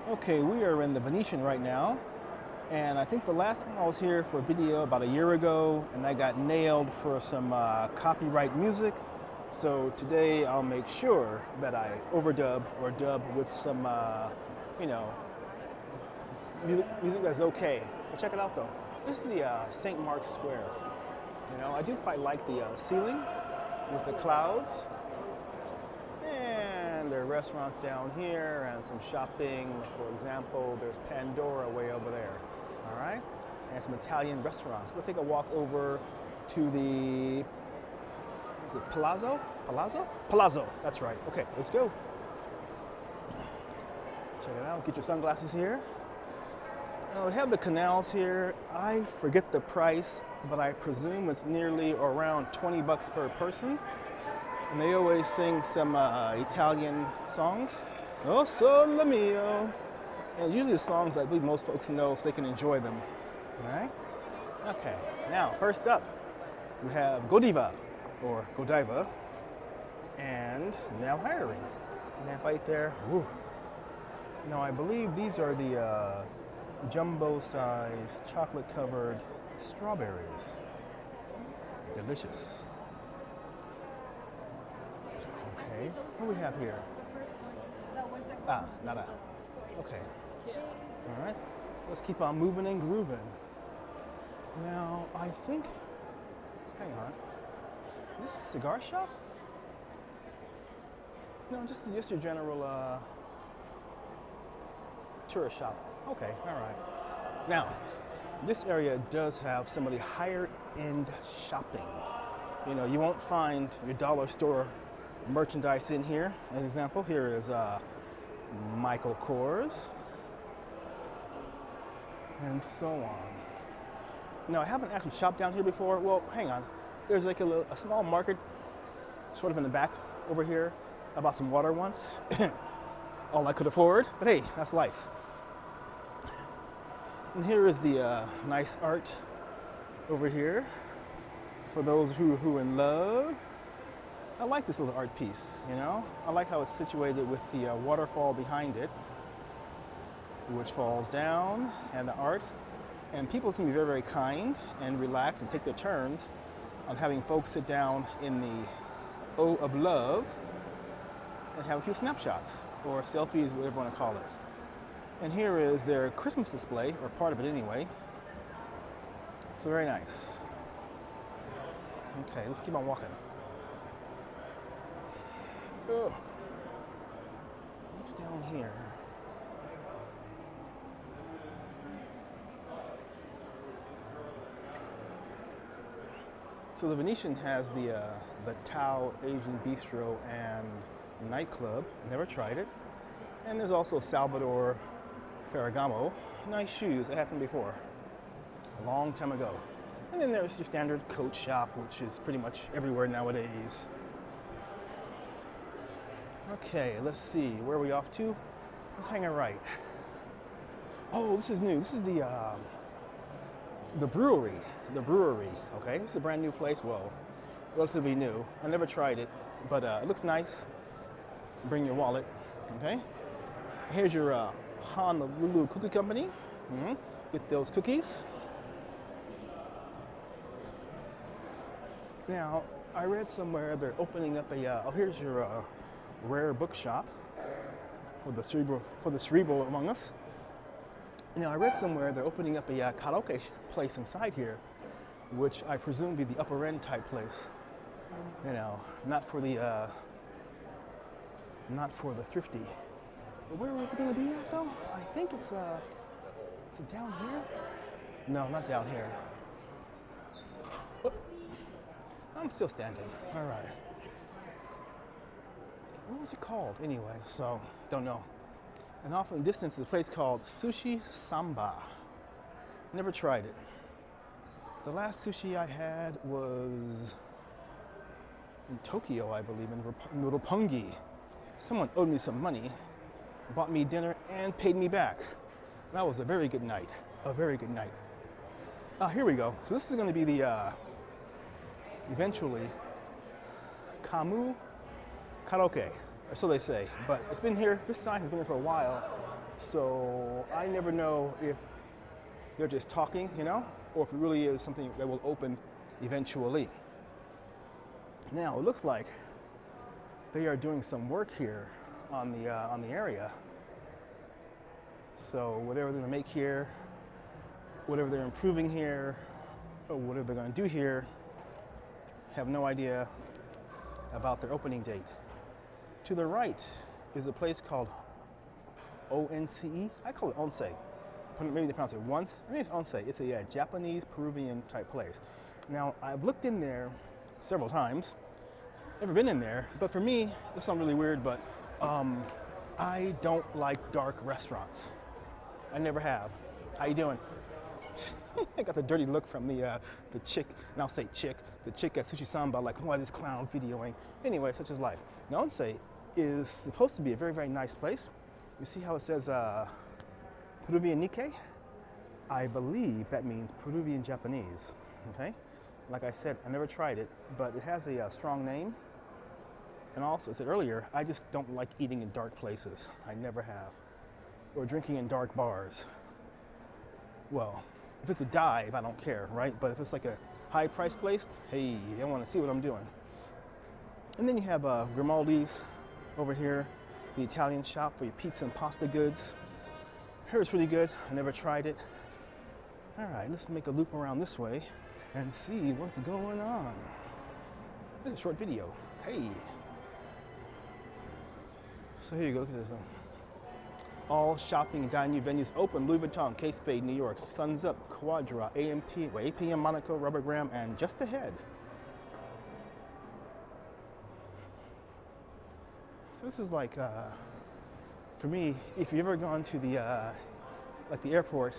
Okay, we are in the Venetian right now, and I think the last time I was here for a video about a year ago, and I got nailed for some copyright music. So today I'll make sure that I overdub or dub with some, you know, music that's okay. But check it out though. This is the St. Mark's Square. You know, I do quite like the ceiling with the clouds. And there are restaurants down here and some shopping. For example, there's Pandora way over there. All right? And some Italian restaurants. Let's take a walk over to the, is it Palazzo? Palazzo? Palazzo, that's right. Okay, let's go. Check it out, get your sunglasses here. Now, we have the canals here. I forget the price, but I presume it's nearly around 20 bucks per person. And they always sing some Italian songs. Oh, sole mio. And usually the songs I believe most folks know so they can enjoy them. All right? Okay, now first up, we have Godiva, or Godiva, and now hiring. And that right there, woo. Now I believe these are the jumbo-sized chocolate-covered strawberries. Delicious. Okay, what do we have here? Ah, nada. Okay. All right, let's keep on moving and grooving. Now, I think, hang on, is this a cigar shop? No, just your general tourist shop. Okay, all right. Now, this area does have some of the higher end shopping. You know, you won't find your dollar store merchandise in here. As an example, here is Michael Kors, and so on. Now, I haven't actually shopped down here before. Well, hang on. There's like a small market sort of in the back over here. I bought some water once. All I could afford, but hey, that's life. And here is the nice art over here for those who are in love. I like this little art piece, you know? I like how it's situated with the waterfall behind it, which falls down, and the art. And people seem to be very, very kind and relaxed and take their turns on having folks sit down in the O of Love and have a few snapshots, or selfies, whatever you want to call it. And here is their Christmas display, or part of it anyway. So very nice. Okay, let's keep on walking. Oh, what's down here? So the Venetian has the Tao Asian Bistro and nightclub. Never tried it. And there's also Salvador Ferragamo. Nice shoes. I had some before, a long time ago. And then there's your standard coat shop, which is pretty much everywhere nowadays. Okay, let's see. Where are we off to? Let's hang a right. Oh, this is new. This is the brewery. The brewery. Okay, this is a brand new place. Well, relatively new. I never tried it, but it looks nice. Bring your wallet. Okay. Here's your Honolulu Cookie Company. Mm-hmm. Get those cookies. Now, I read somewhere they're opening up a. Oh, here's your rare bookshop for the cerebral among us. Now, I read somewhere they're opening up a karaoke place inside here, which I presume be the upper end type place. You know, not for the thrifty. But where is it going to be at though? I think it's is it down here? No, not down here. Oh, I'm still standing. All right. What was it called anyway? So, don't know. And off in the distance is a place called Sushi Samba. Never tried it. The last sushi I had was in Tokyo, I believe, in Roppongi. Someone owed me some money, bought me dinner, and paid me back. That was a very good night. A very good night. Here we go. So this is going to be the, eventually, Camus Karaoke, or so they say. But it's been here, this sign has been here for a while, So I never know if they're just talking, you know, or if it really is something that will open eventually. Now it looks like they are doing some work here on the area. So whatever they're gonna make here, whatever they're improving here, or whatever they're gonna do here, have no idea about their opening date. To the right is a place called ONCE. I call it Once. Maybe they pronounce it once. Maybe it's Once. It's a Japanese Peruvian type place. Now I've looked in there several times. Never been in there, but for me, this sounds really weird, but I don't like dark restaurants. I never have. How you doing? I got the dirty look from the chick, and I'll say chick, the chick at Sushi Samba, like, why is this clown videoing? Anyway, such is life. Now, Once is supposed to be a very, very nice place. You see how it says Peruvian Nikkei? I believe that means Peruvian Japanese, okay? Like I said, I never tried it, but it has a strong name. And also, as I said earlier, I just don't like eating in dark places. I never have. Or drinking in dark bars. Well, if it's a dive, I don't care, right? But if it's like a high price place, hey, I want to see what I'm doing. And then you have Grimaldi's over here, the Italian shop for your pizza and pasta goods. Here it's really good. I never tried it. All right, let's make a loop around this way and see what's going on. This is a short video. Hey. So here you go, look at this. All shopping and dining venues open. Louis Vuitton, Kate Spade, New York. Suns Up, Quadra, APM, Monaco, Rubber Graham, and just ahead. So this is like, for me, if you've ever gone to the, like the airport,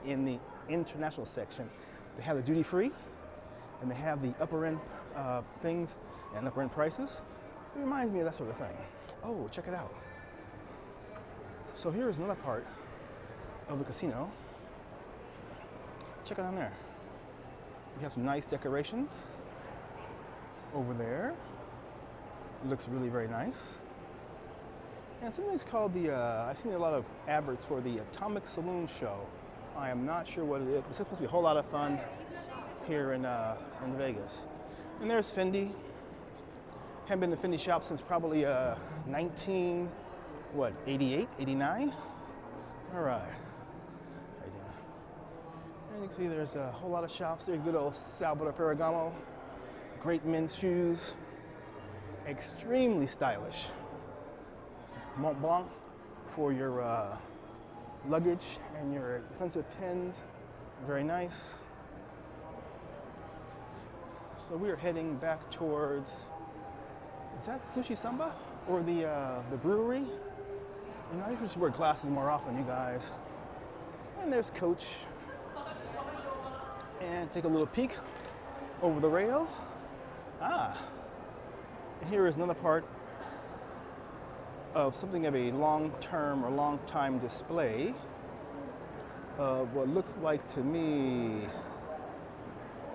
in the international section, they have the duty free, and they have the upper end things and upper end prices. It reminds me of that sort of thing. Oh, check it out. So here's another part of the casino. Check it out there. We have some nice decorations over there. It looks really very nice. And something's called the, I've seen a lot of adverts for the Atomic Saloon Show. I am not sure what it is. It's supposed to be a whole lot of fun here in Vegas. And there's Fendi. Haven't been to Fendi shop since probably 88, 89? All right. How you doing? And you can see there's a whole lot of shops there. Good old Salvador Ferragamo. Great men's shoes. Extremely stylish. Mont Blanc for your luggage and your expensive pens. Very nice. So we are heading back towards, is that Sushi Samba or the brewery? You know, I think we should wear glasses more often, you guys. And there's Coach. And take a little peek over the rail. Ah, and here is another part of something of a long-term or long-time display of what looks like to me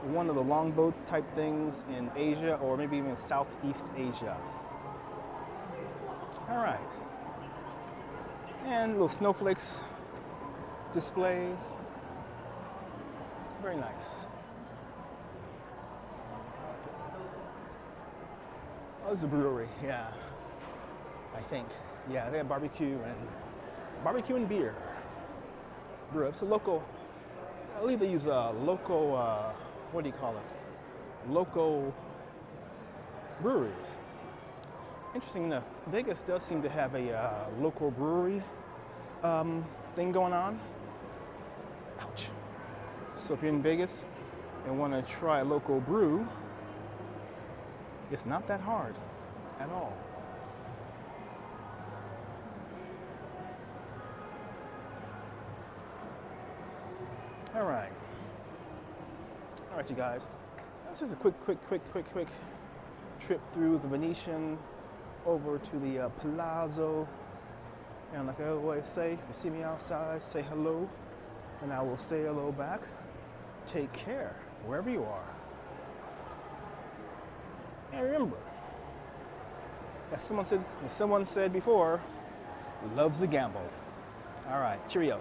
one of the longboat type things in Asia, or maybe even Southeast Asia. All right. And little snowflakes display. Very nice. Oh, this is a brewery, yeah. I think. Yeah, they have barbecue and beer. Brew. It's a local, I believe they use a local, what do you call it? Local breweries. Interesting enough, Vegas does seem to have a local brewery thing going on. Ouch. So if you're in Vegas and want to try a local brew, it's not that hard at all. All right, you guys. This is a quick trip through the Venetian over to the Palazzo. And like I always say, if you see me outside, say hello, and I will say hello back. Take care, wherever you are. And remember, as someone said before, love's a gamble. All right, cheerio.